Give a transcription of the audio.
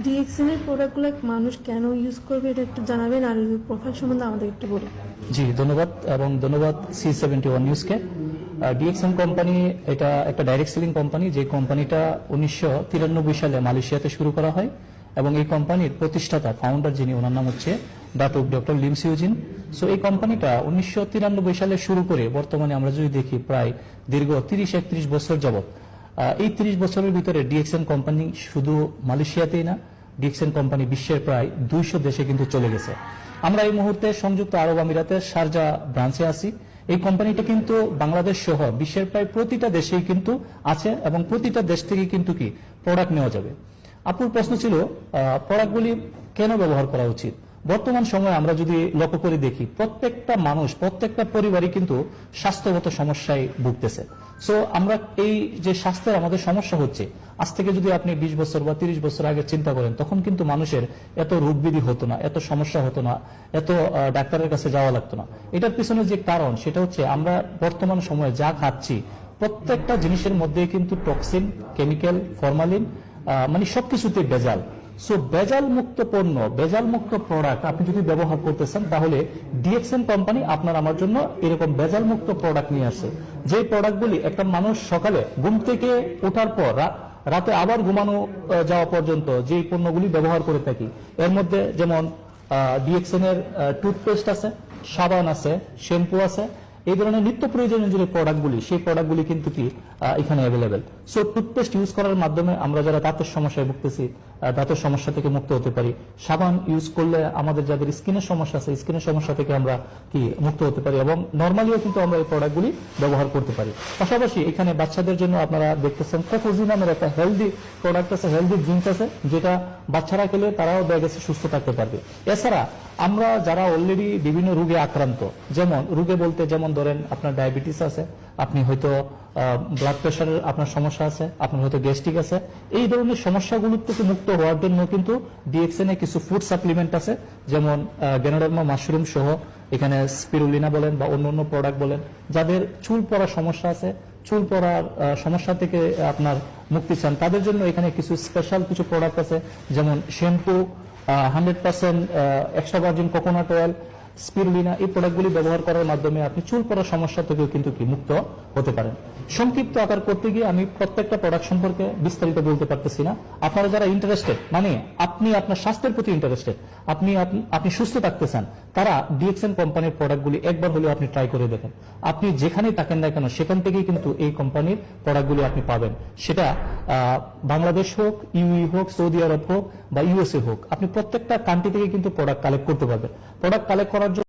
DXN এর প্রোডাক্টগুলো মানুষ কেন ইউজ করবে এটা একটু জানাবেন, আর প্রোফাইল সম্বন্ধে আমাদের একটু বলুন। জি, ধন্যবাদ এবং ধন্যবাদ C71 নিউজকে। ডিএক্সএন কোম্পানি এটা একটা ডাইরেক্ট সেলিং কোম্পানি, যে কোম্পানিটা 1993 সালে মালয়েশিয়াতে শুরু করা হয় এবং এই কোম্পানির প্রতিষ্ঠাতা ফাউন্ডার যিনি, ওনার নাম হচ্ছে দাতুক ডক্টর লিম সিউজিন। সো এই কোম্পানিটা 1993 সালে শুরু করে বর্তমানে আমরা যদি দেখি প্রায় দীর্ঘ 30-31 বছর যাবত, এই 30 বছরের ভিতরে ডিএক্সএন কোম্পানি শুধু মালয়েশিয়াতেই না, ডিএক্সএন কোম্পানি বিশ্বের প্রায় 200 দেশে কিন্তু চলে গেছে। আমরা এই মুহূর্তে সংযুক্ত আরব আমিরাতের শারজা ব্রাঞ্চে আছি। এই কোম্পানিটা কিন্তু বাংলাদেশ সহ বিশ্বের প্রায় প্রতিটা দেশেই কিন্তু আছে এবং প্রতিটা দেশ থেকে কিন্তু কি প্রোডাক্ট নেওয়া যাবে। আপুর প্রশ্ন ছিল প্রোডাক্টগুলি কেন ব্যবহার করা উচিত। বর্তমান সময়ে আমরা যদি লক্ষ্য করে দেখি, প্রত্যেকটা মানুষ, প্রত্যেকটা পরিবারই কিন্তু স্বাস্থ্যগত সমস্যায় ভুগতেছে। সো আমরা এই যে স্বাস্থ্যের আমাদের সমস্যা হচ্ছে, আজ থেকে যদি আপনি 20 বছর বা 30 বছর আগে চিন্তা করেন, তখন কিন্তু মানুষের এত রোগবিধি হতো না, এত সমস্যা হতো না, এত ডাক্তারের কাছে যাওয়া লাগতো না। এটার পিছনে যে কারণ, সেটা হচ্ছে আমরা বর্তমান সময়ে যা খাচ্ছি প্রত্যেকটা জিনিসের মধ্যে কিন্তু টক্সিন, কেমিক্যাল, ফরমালিন, মানে সবকিছুতে ভেজাল। সো ভেজাল মুক্ত পণ্য, ভেজাল মুক্ত প্রোডাক্ট আপনি যদি ব্যবহার করতেছেন, তাহলে ডিএক্সএন কোম্পানি আপনার আমার জন্য এরকম ভেজাল মুক্ত প্রোডাক্ট নিয়ে আসে। যে প্রোডাক্টগুলি একটা মানুষ সকালে ঘুম থেকে ওঠার পর রাতে আবার ঘুমানো যাওয়া পর্যন্ত যে পণ্যগুলি ব্যবহার করে থাকি, এর মধ্যে যেমন ডিএক্সএন এর টুথপেস্ট আছে, সাবান আছে, শ্যাম্পু আছে, এই ধরনের নিত্য প্রয়োজনীয় যে প্রোডাক্টগুলি, সেই প্রোডাক্টগুলি কিন্তু কি এখানে অ্যাভেলেবেল। সো টুথপেস্ট ইউজ করার মাধ্যমে আমরা যারা দাঁতের সমস্যায় ভুগতেছি, দাঁতের সমস্যা থেকে মুক্ত হতে পারি। সাবান ইউজ করলে আমাদের যাদের স্কিনের সমস্যা আছে, স্কিনের সমস্যা থেকে আমরা কি মুক্ত হতে পারি এবং নর্মালিও কিন্তু আমরা এই প্রোডাক্টগুলি ব্যবহার করতে পারি। পাশাপাশি এখানে বাচ্চাদের জন্য আপনারা দেখতেছেন কোকোজি নামের একটা হেলদি প্রোডাক্ট আছে, হেলদি ড্রিঙ্ক আছে, যেটা বাচ্চারা খেলে তারাও দেখা গেছে সুস্থ থাকতে পারবে। এছাড়া আমরা যারা অলরেডি বিভিন্ন রোগে আক্রান্ত, যেমন রোগে বলতে যেমন ধরেন আপনার ডায়াবেটিস আছে, আপনি হয়তো ব্লাড প্রেশারের আপনার সমস্যা আছে, আপনার হয়তো গ্যাস্ট্রিক আছে, এই ধরনের সমস্যাগুলো থেকে মুক্ত হওয়ার জন্য কিন্তু ডিএক্সএন এ কিছু ফুড সাপ্লিমেন্ট আছে, যেমন গ্যানোডার্মা মাশরুম সহ, এখানে স্পিরুলিনা বলেন বা অন্য অন্য প্রোডাক্ট বলেন। যাদের চুল পড়ার সমস্যা আছে, চুল পড়ার সমস্যা থেকে আপনার মুক্তি চান, তাদের জন্য এখানে কিছু স্পেশাল কিছু প্রোডাক্ট আছে, যেমন shampoo, 100% extra virgin coconut oil, spirulina, এই প্রোডাক্টগুলি ব্যবহার করার মাধ্যমে আপনি চুল পড়ার সমস্যা থেকেও কিন্তু কি মুক্ত হতে পারেন। সংক্ষিপ্ত আকার করতে গিয়ে আমি প্রত্যেকটা প্রোডাক্ট সম্পর্কে বিস্তারিত বলতে পারতেছি না। আপনারা যারা ইন্টারেস্টেড, মানে আপনি আপনার স্বাস্থ্যের প্রতি ইন্টারেস্টেড, আপনি সুস্থ থাকতে চান, তারা ডিএক্সএন কোম্পানির প্রোডাক্টগুলি একবার হলেও আপনি ট্রাই করে দেখেন। আপনি যেখানেই থাকেন না কেন, সেখান থেকেই কিন্তু এই কোম্পানির প্রোডাক্টগুলি আপনি পাবেন। সেটা বাংলাদেশ হোক, ইউই হোক, সৌদি আরব হোক বা ইউএসএ হোক, আপনি প্রত্যেকটা কান্ট্রি থেকে কিন্তু প্রোডাক্ট কালেক্ট করতে পারবেন। প্রোডাক্ট কালেক্ট করার জন্য